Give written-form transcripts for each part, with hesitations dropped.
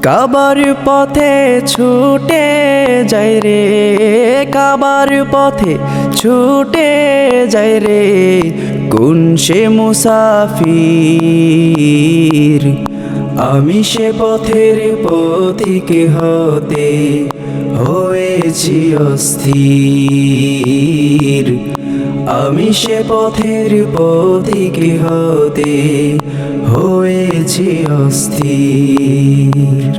কাবার পথে ছুটে যাই রে, কাবার পথে ছুটে যাই রে, কোন সে মুসাফির। আমি সে পথের পথিক হতে হয়েছি অস্থির। আমি সে পথের পথিক হতে হয়েছি অস্থির।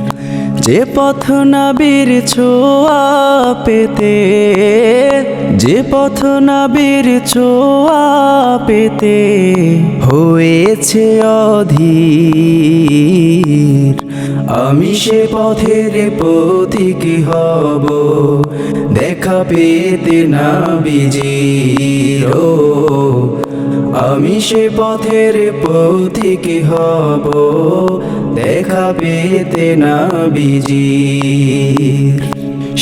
যে পথ নবীর ছোঁয়া পেতে, যে পথ নবীর ছোঁয়া পেতে হয়েছে অধীর। আমি সে পথের পথিক হব দেখা পেতে নবীজির। ও আমি সে পথের পথিক হব দেখা পেতে নবীজির।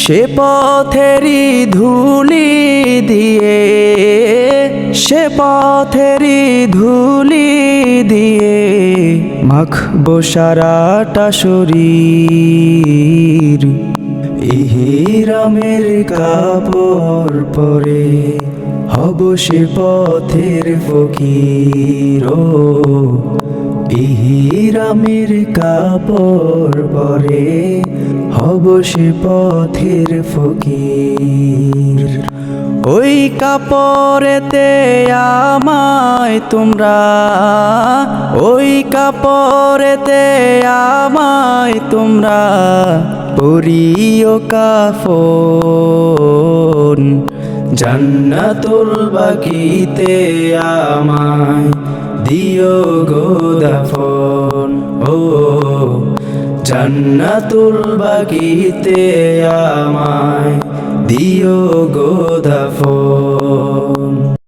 সে পথেরই ধুলি দিয়ে, সে পথেরই ধুলি দিয়ে মাখবো সারাটা শরীর। ইহরামের কাপড় পরে হব সে পথের ফকির। ও ইহরামের কাপড় পরে হব সে পথের ফকির। ওই কাপড়েতে আমায় তোমরা, ওই কাপড়েতে আমায় তোমরা পরিও কাফন। জান্নাতুল বাকিতে আমায় দিও গো দাফন। ও জান্নাতুল বাকিতে আমায় দিও গো দাফন।